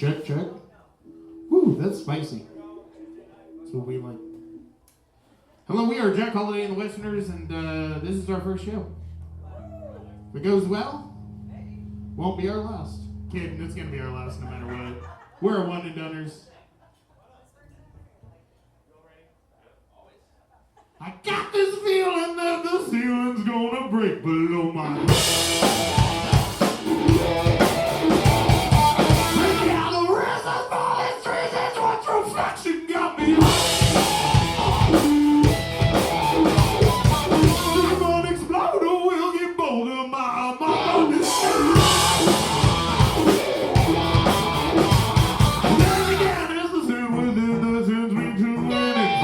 Check, check. Woo, that's spicy. That's what we like. Hello, we are Jack Holiday and the Westerners, and this is our first show. If it goes well, won't be our last. Kidding, it's gonna be our last no matter what. We're one and doneers. I got this feeling that the ceiling's gonna break below my head. Reflection got me. Demon exploder will get bolder, my mama. Then again, it's the sin within the sins we two and it's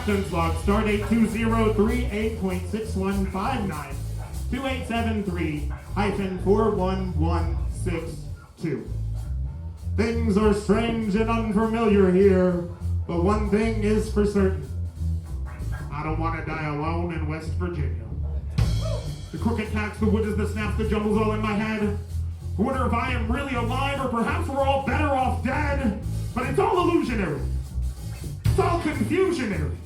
Captain's log, stardate 2038.6159, 2873-41162. Things are strange and unfamiliar here, but one thing is for certain. I don't want to die alone in West Virginia. The crooked tacks, the wood is the snaps, the jumbles all in my head. I wonder if I am really alive, or perhaps we're all better off dead. But it's all illusionary. It's all confusionary.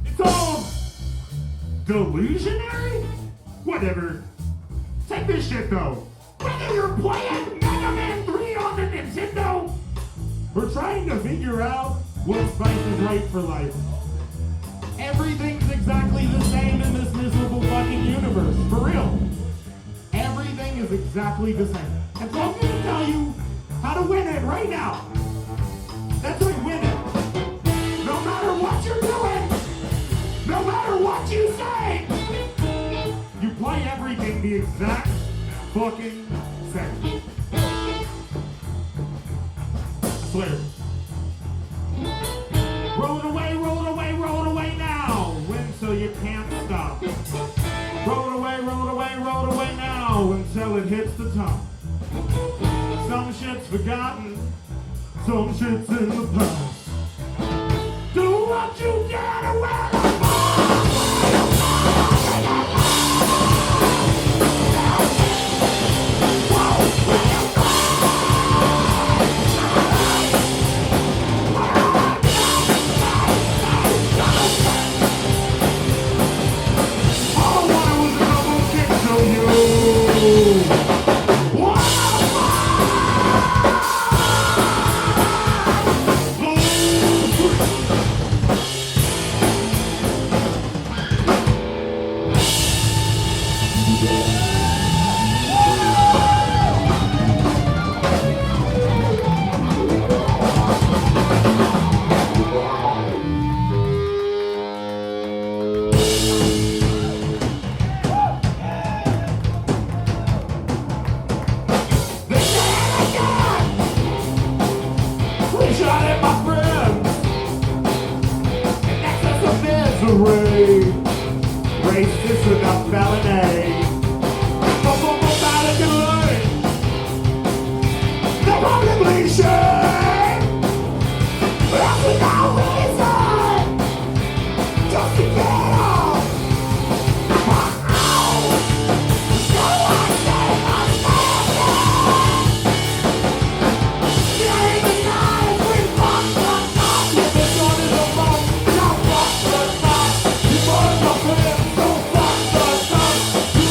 It's all delusionary? Whatever. Take this shit though. Whether you're playing Mega Man 3 on the Nintendo, or trying to figure out what spice is right for life, everything's exactly the same in this miserable fucking universe. For real. Everything is exactly the same. And so I'm gonna tell you how to win it right now. That's right, win it. No matter what you're doing, no matter what you say, you play everything the exact fucking same. I swear. Roll it away, roll it away, roll it away now. Win so you can't stop. Roll it away, roll it away, roll it away now until it hits the top. Some shit's forgotten, some shit's in the past. Do what you can and wear the racist without felony. They're probably should. That's without reason. Just to get off. So I say I'm there ain't a night we fuck the top. If it's on in the phone, don't fuck the top. You burn the flip, don't fuck the top. You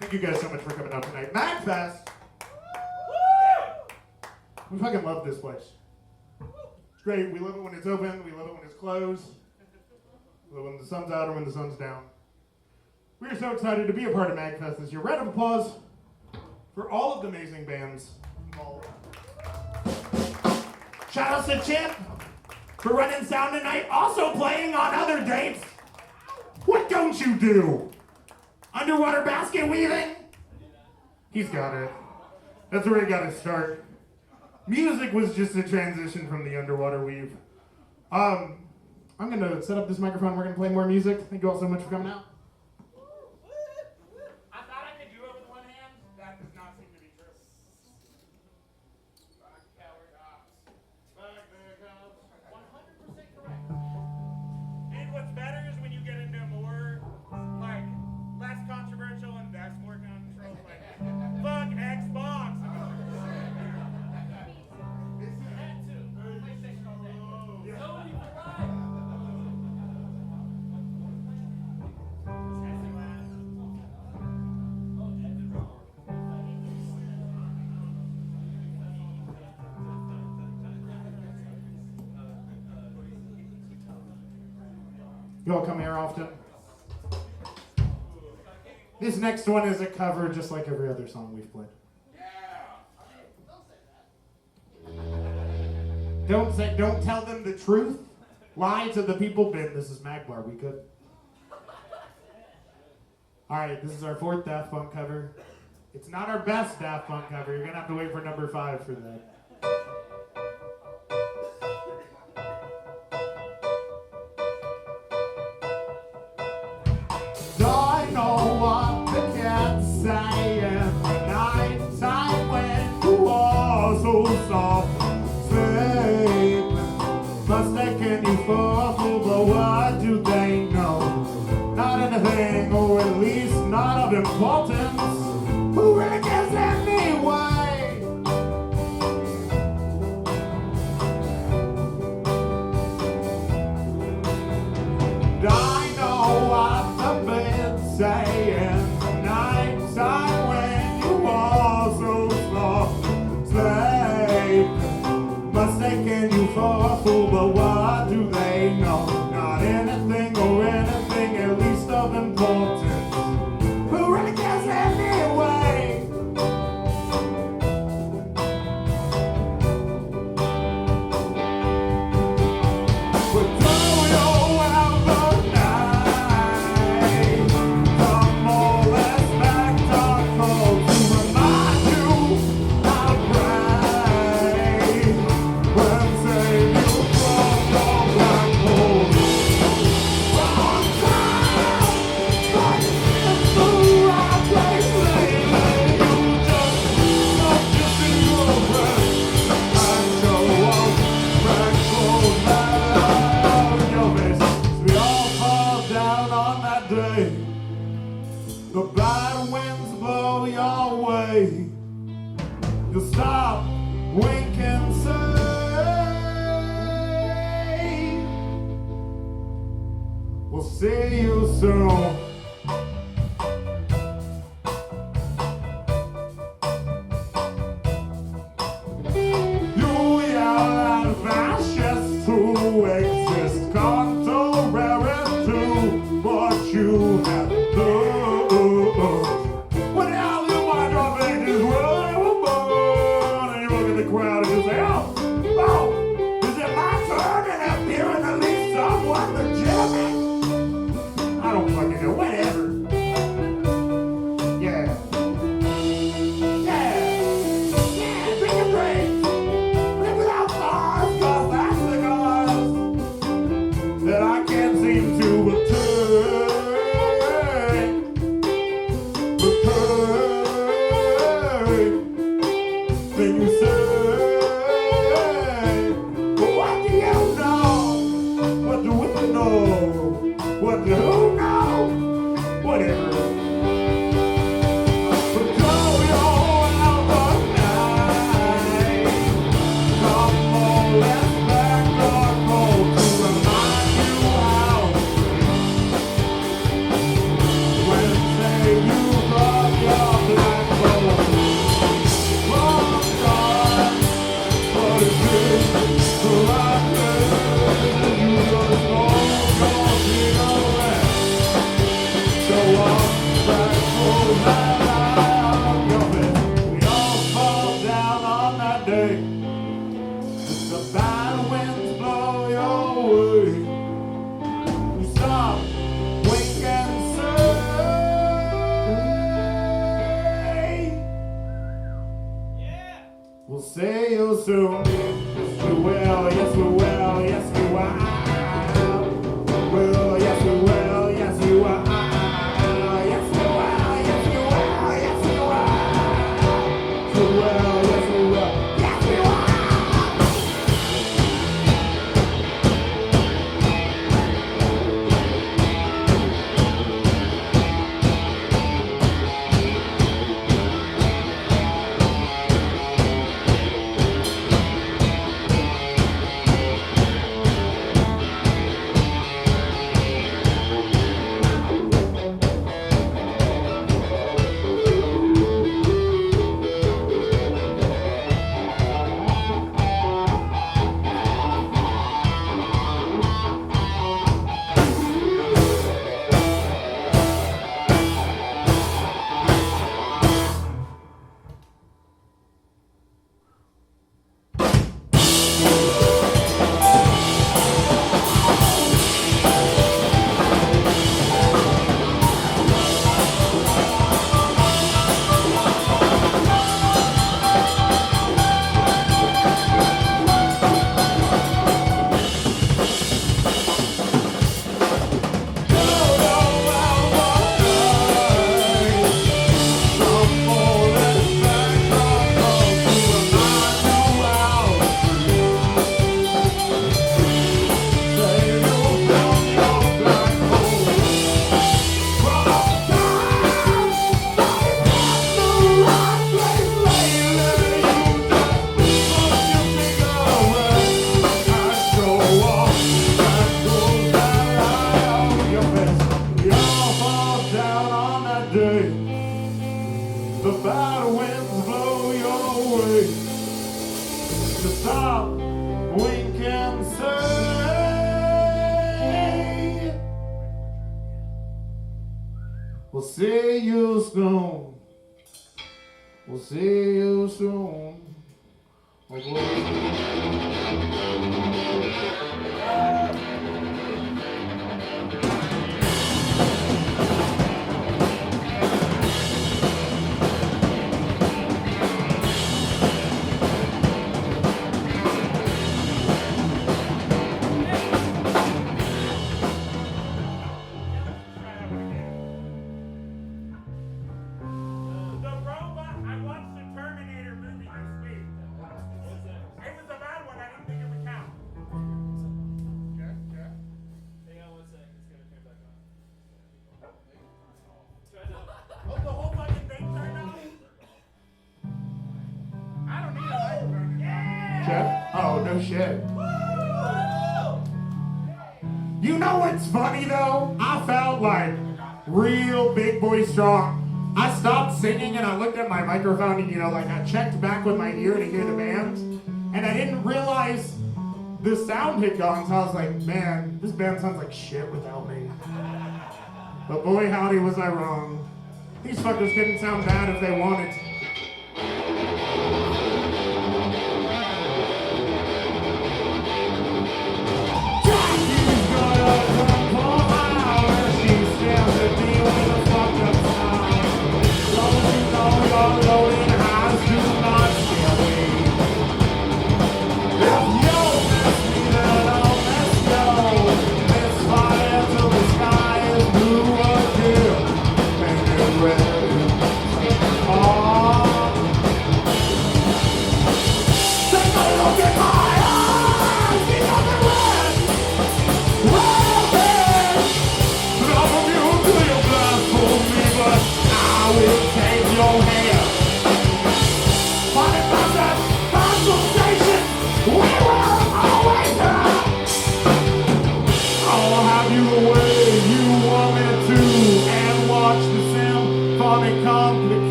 Thank you guys so much for coming out tonight. MagFest! We fucking love this place. It's great. We love it when it's open. We love it when it's closed. We love it when the sun's out or when the sun's down. We are so excited to be a part of MagFest this year. Round of applause for all of the amazing bands involved. Shout out to Chip for running sound tonight, also playing on other dates. What don't you do? Underwater basket weaving? He's got it. That's where he got his start. Music was just a transition from the underwater weave. I'm going to set up this microphone. We're going to play more music. Thank you all so much for coming out. I thought I could do it with one hand. That does not seem to be true. Fuck coward cops. Fuck the cops. 100% correct. And what's better is when you get into more, like, less controversial and that's more controversial. Like, fuck Xbox. You all come here often? This next one is a cover just like every other song we've played. Don't tell them the truth. Lie to the people. Ben, this is Magbar. We could. Alright, this is our 4th Daft Punk cover. It's not our best Daft Punk cover. You're gonna have to wait for number 5 for that. Mistaken you for a fool, but what do they know? Not anything, or at least not of importance. Who really cares anyway? I know what the bed's saying. The night time when you are so slow, slave. Mistaken you for a fool, but what do they know? Not anything or anything, at least of importance. Who really cares anyway? But do you ever night come more less back dark to remind you how bright when say you from your black hole. Wrong time, but it's the right place lately. You just love to see your breath and show off black clothes out of your face. We all fall down on that day. The bad winds blow your way. You stop, wink and say, we'll see you soon. You yell at fascists who exist contrary to what you have done. When hell you might drop ages where they were born, and you look at the crowd and you say, oh, is it my turn? And appearing at least someone legitimate? I don't fucking know. soon. Yes, we will, yes, we will, yes, we will. Well, yes, we will, yes, we will. Yes, we will, yes, we will, yes, we will. Yes, we will, yes, we will, yes, we will. The bad winds blow your way. To stop, we can say, we'll see you soon. We'll see you soon. Oh, no shit. You know what's funny though? I felt like real big boy strong. I stopped singing and I looked at my microphone and like I checked back with my ear to hear the band. And I didn't realize the sound had gone, so I was like, man, this band sounds like shit without me. But boy, howdy was I wrong. These fuckers couldn't sound bad if they wanted to.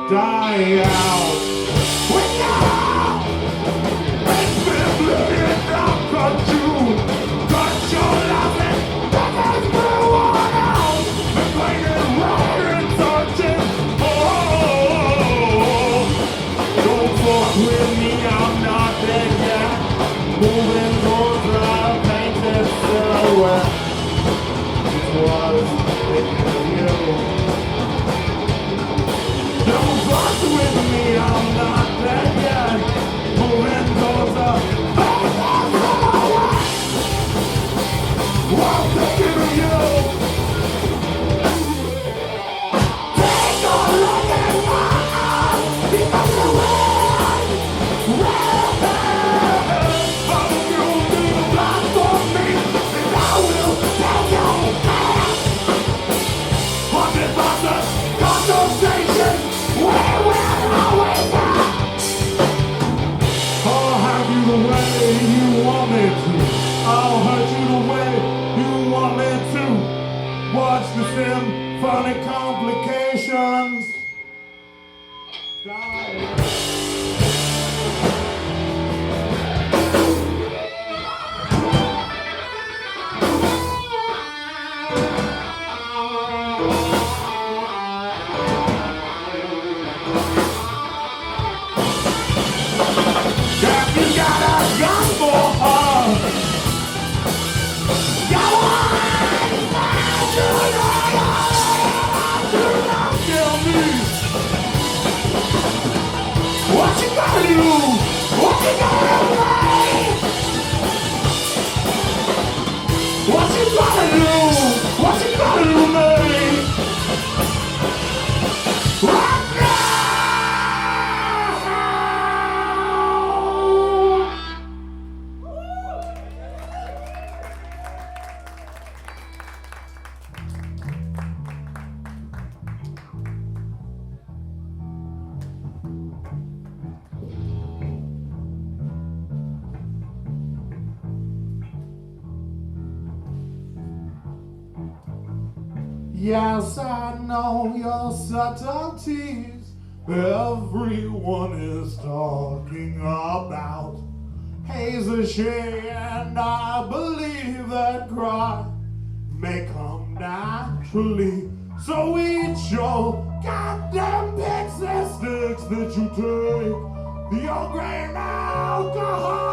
Die out. We know it's been living down cut you your loving brothers blew on out and played it wrong and searching. Oh, don't fuck with me, I'm not dead yet. Moving towards a painted silhouette. It was thinking of you. Don't Walk with me, I'm not dead yet. Moving towards the I'm thinking of you. Take a look at my eyes, because the wind will I'm gonna be the blind for me, and I will take your hand. 100% conversation, we will always have. I'll have you the way you want me to. I'll hurt you the way you want me to. Watch the symphonic complications. You got a gun for her. Tell me what you gonna do? What you gonna play? What you gonna do? What you gonna do, baby? Right now! Yes, I know your subtleties. Everyone is talking about hazel shade, and I believe that cry may come naturally. So eat your goddamn pixie sticks that you take, your grain alcohol.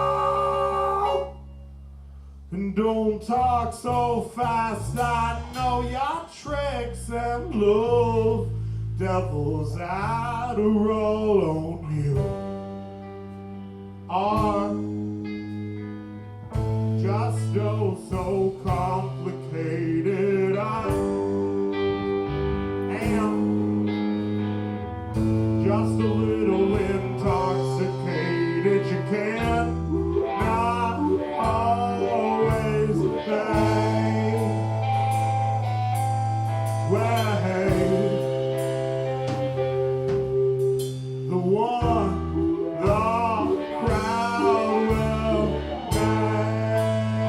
And don't talk so fast, I know your tricks and love devils out to roll on you are just so complicated. I am just a little intoxicated. You can't not always stay. Well, hey, the one the crowd will name.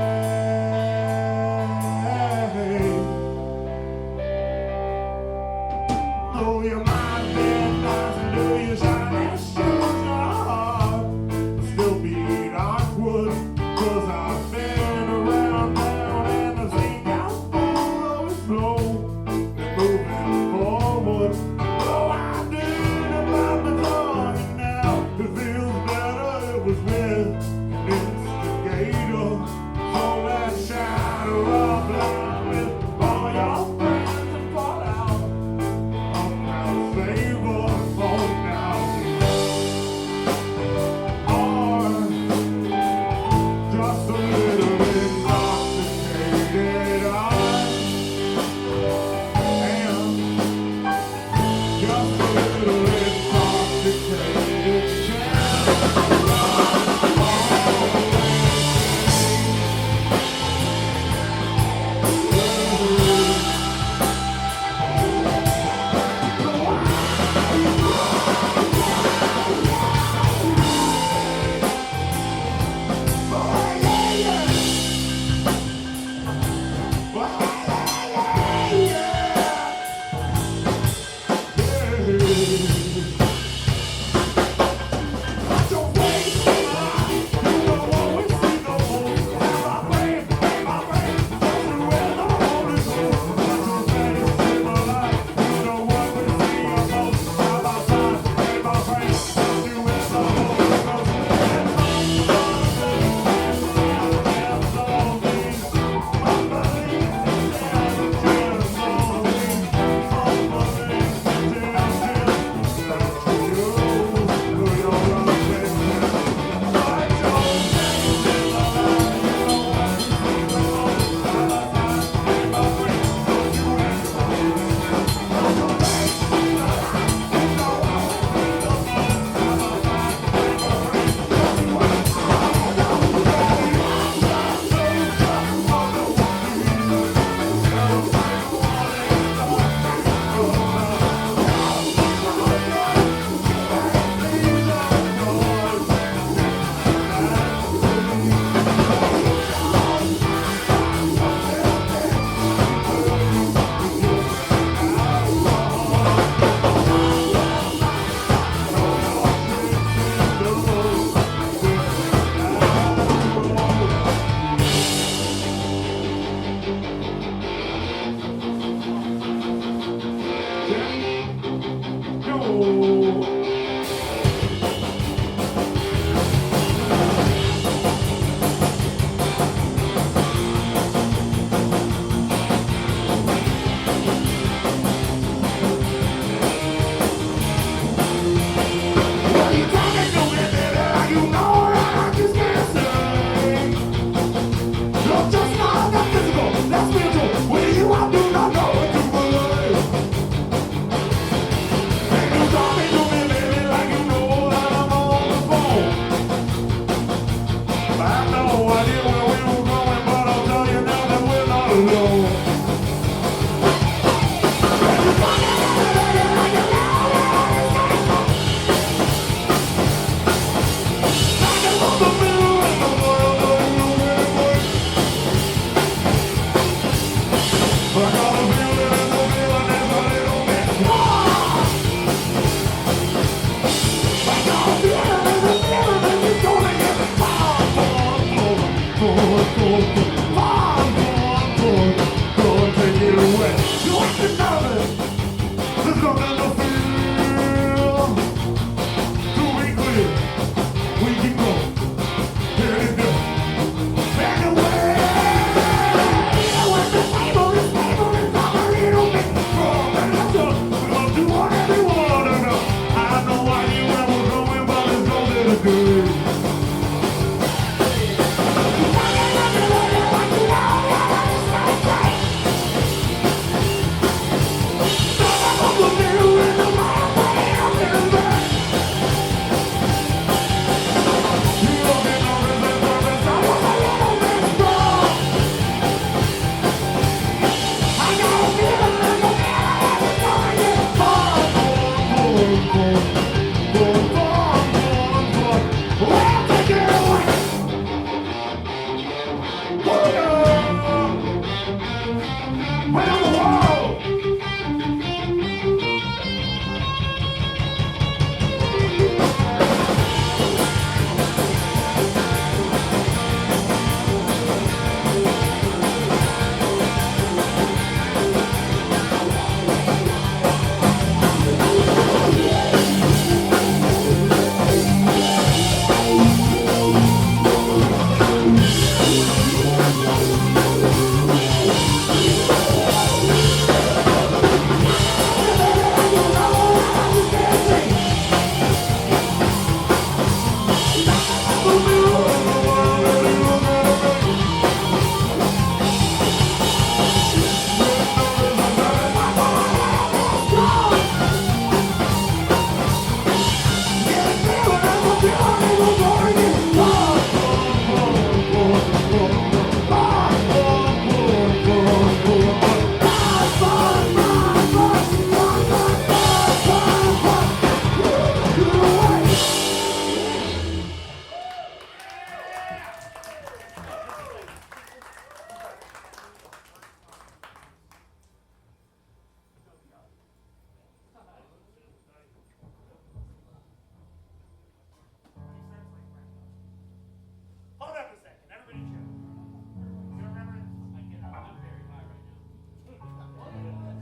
Though your mind been nice and do your shiny shoes your heart, still beat awkward, 'cause I've been around town and I've seen how always slow and moving forward. Oh, I did about the tongue, and now it feels better. It was with an instigator. So let's shatter up line with all your friends and fall out. I'm now favor home now. Or just a little intoxicated.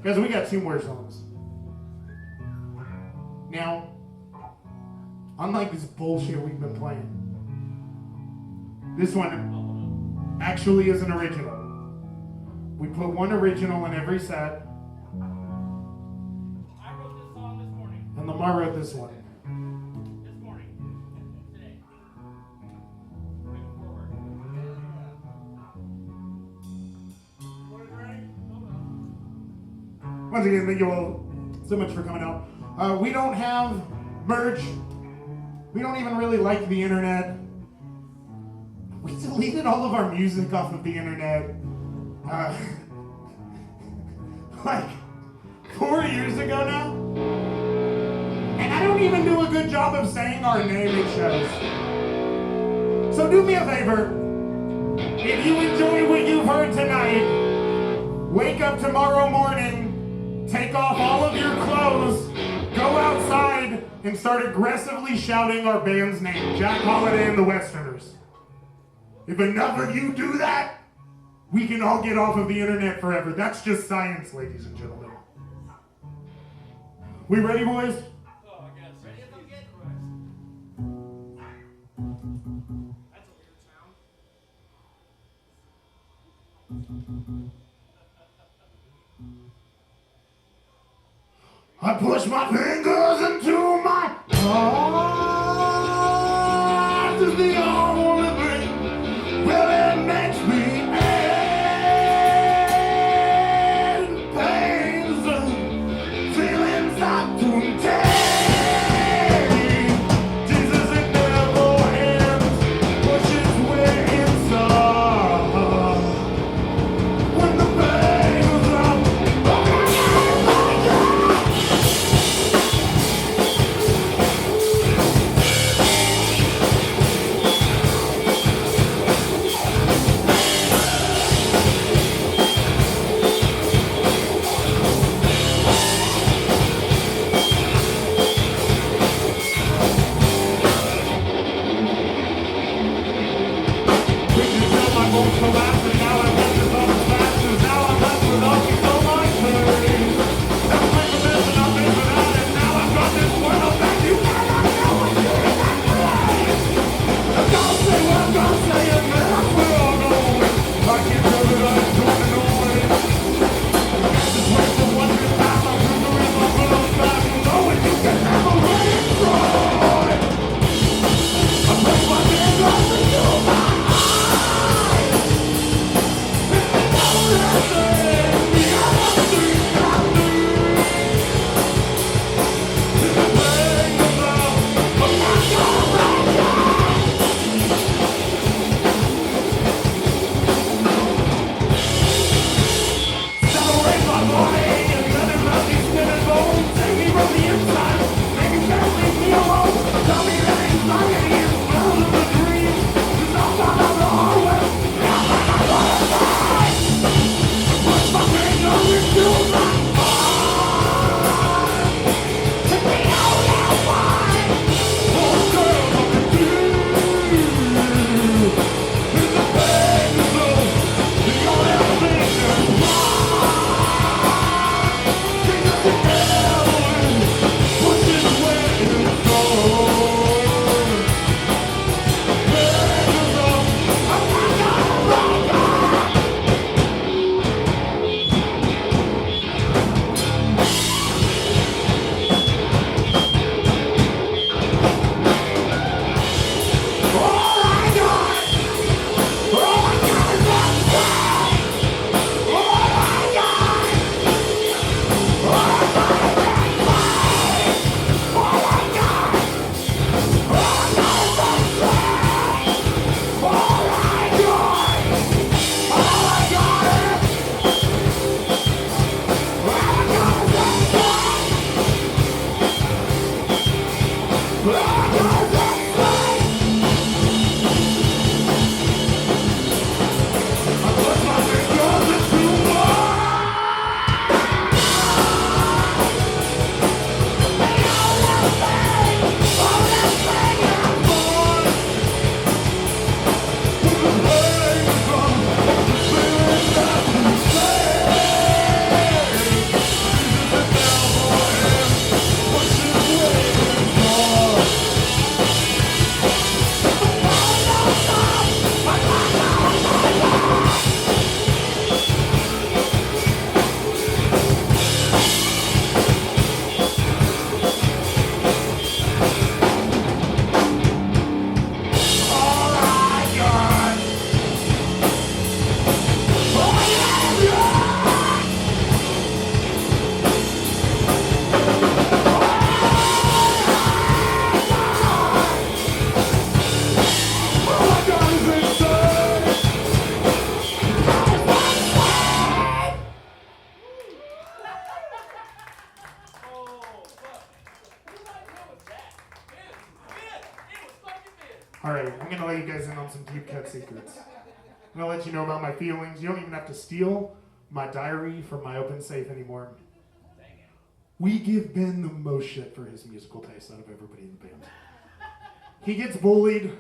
Because we got 2 more songs. Now, unlike this bullshit we've been playing, this one actually is an original. We put 1 original in every set. I wrote this song this morning. And Lamar wrote this one. This morning. Today. Moving forward. Once again, thank you all so much for coming out. We don't have merch. We don't even really like the internet. We deleted all of our music off of the internet. Like 4 years ago now. And I don't even do a good job of saying our name in shows. So do me a favor. If you enjoy what you've heard tonight, wake up tomorrow morning, take off all of your clothes, go outside, and start aggressively shouting our band's name, Jack Holiday and the Westerners. If enough of you do that, we can all get off of the internet forever. That's just science, ladies and gentlemen. We ready, boys? Oh, I guess. Ready as I'm getting. That's a weird sound. I push my fingers into my heart. Is the only thing. Well, it makes me end. Pains and feelings I don't take. Jesus, it never ends. Pushes way inside. When the pain's up. Alright, I'm gonna let you guys in on some deep cut secrets. I'm gonna let you know about my feelings. You don't even have to steal my diary from my open safe anymore. We give Ben the most shit for his musical taste out of everybody in the band. He gets bullied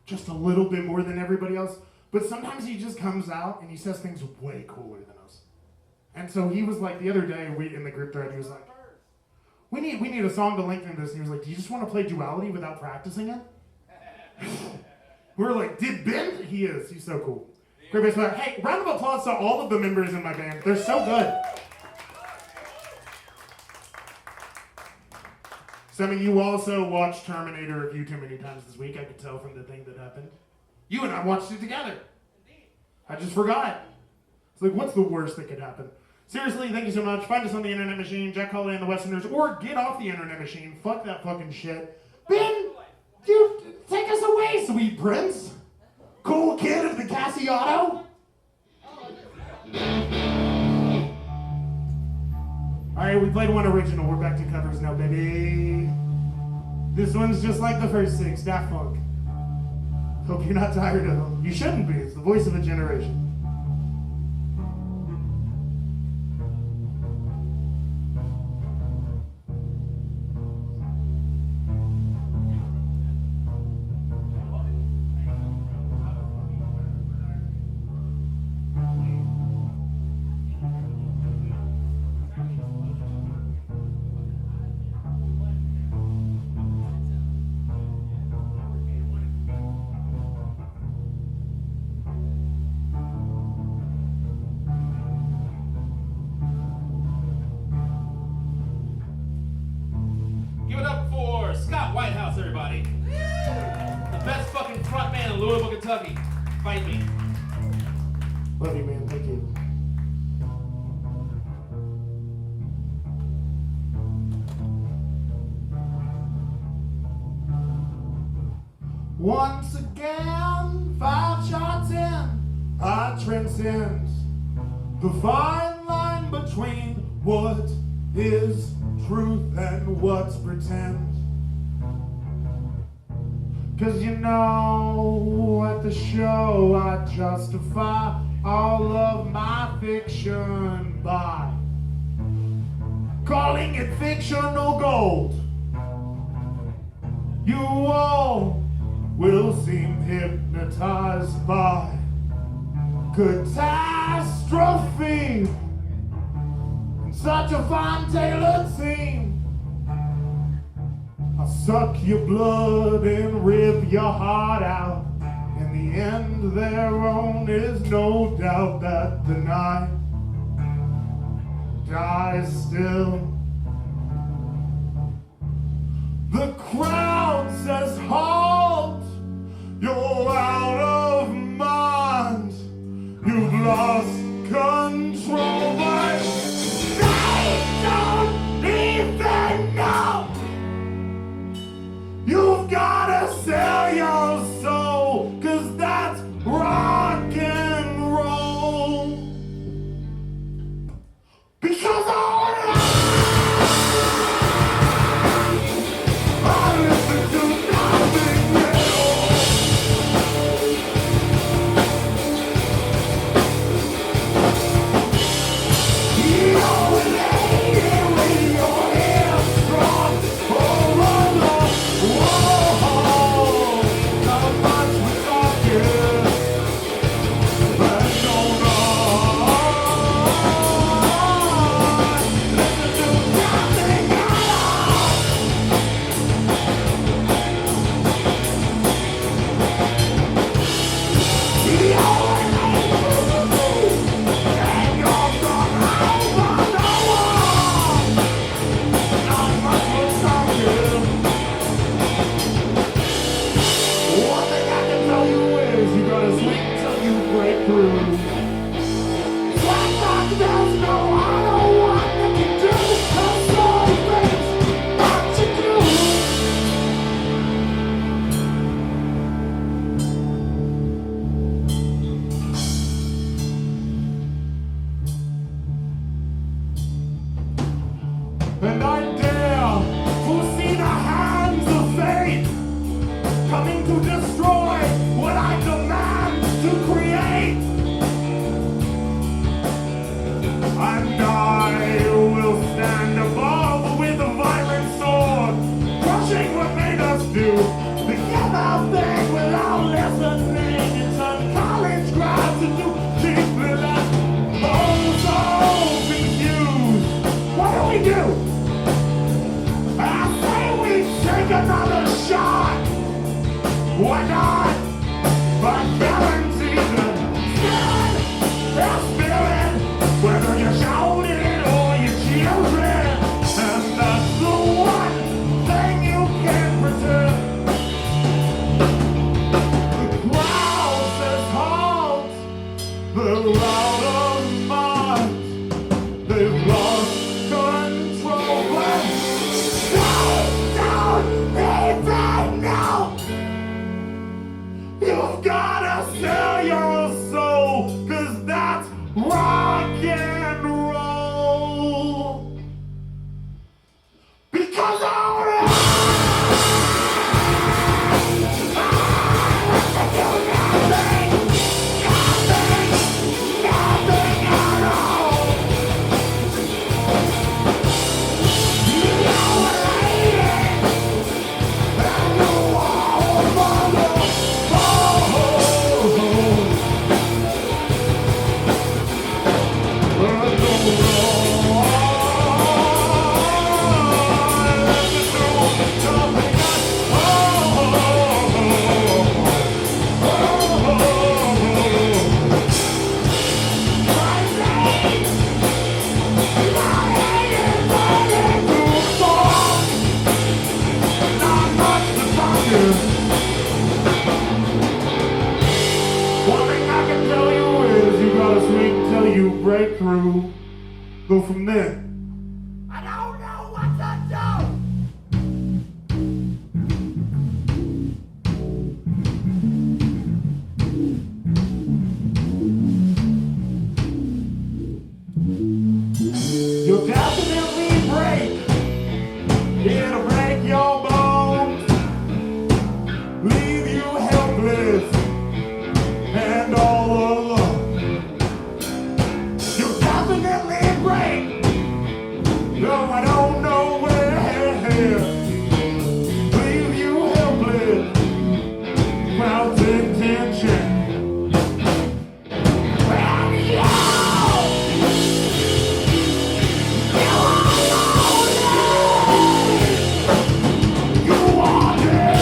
just a little bit more than everybody else, but sometimes he just comes out and he says things way cooler than us. And so he was like, the other day, in the group thread, he was like, we need a song to lengthen this. And he was like, do you just want to play Duality without practicing it? We're like, did Ben? He is. He's so cool. Great bass player. Hey, round of applause to all of the members in my band. They're so good. Some of you also watched Terminator a few too many times this week. I could tell from the thing that happened. You and I watched it together. I just forgot. It's like, what's the worst that could happen? Seriously, thank you so much. Find us on the internet machine, Jack Holiday and the Westerners, or get off the internet machine. Fuck that fucking shit. Ben, dude, take us away, sweet prince. Cool kid of the Cassiotto. Alright, we played one original. We're back to covers now, baby. This one's just like the first six, Daft Punk. Hope you're not tired of them. You shouldn't be. It's the voice of a generation. Everybody. The best fucking front man in Louisville, Kentucky. Fight me. Love you, man. Thank you. Once again, 5 shots in, I transcend the fine line between what is truth and what's pretend. 'Cause you know, at the show I justify all of my fiction by calling it fictional gold. You all will seem hypnotized by catastrophe in such a fine tailored scene. I'll suck your blood and rip your heart out. In the end thereon is no doubt that the night dies still. The crowd says halt, you're out of mind, you've lost control, but they don't even know. You've gotta sell your soul, 'cause that's rock and roll. Because all I listen to nothing else. You're elated with your hair strong over the wall. Not much we're talking, but don't listen to nothing at all. You're elated and you're strong over the wall. Not much we're talking. One thing I can tell you is you gotta swing till you break through. Swing like there's no other one that can do the sort of things that you do. And I dare foresee the hands of fate coming to destroy Why not? But guaranteed that skin is feeling, whether you shout it or you cheer it. And that's the one thing you can't pretend. The crowd says halt. They're out of mind. They've lost control. But they don't even know. You've gotta sell your soul, 'cause that's rock and roll. Because alright, nothing at all. You know what I hate, and you all follow. One thing I can tell you is you gotta swing till you break through. Go from there. I don't know what to do. You'll definitely break. It'll break your bones, leave you helpless and all alone. You'll definitely break. No, I don't know where. Leave you helpless, mountain tension. And you are dead.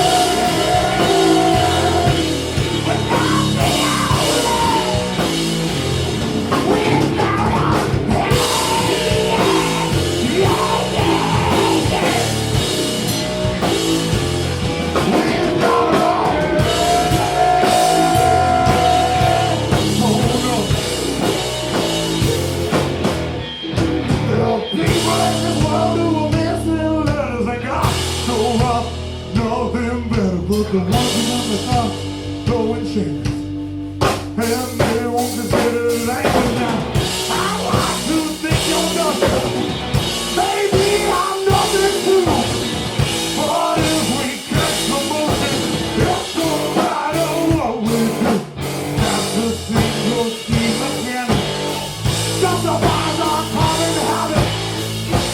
Without the outlet, without a but the ones on the top go in shakes, and they won't consider life now. I want to think you're nothing. Maybe I'm nothing too. But if we catch the motion, it's no matter what we do. Have to sink your teeth again. Justifies our common habit.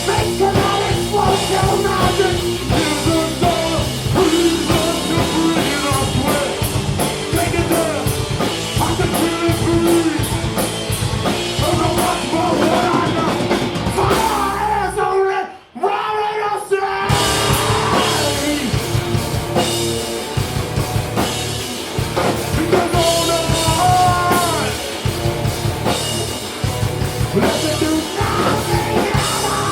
Makes an explosion magic. Is a dollar reason to breathe our sweat. Take it there. I can feel it breathe. Don't know much more what I know. Fire is only running us say. Because all the heart, let them do nothing at all.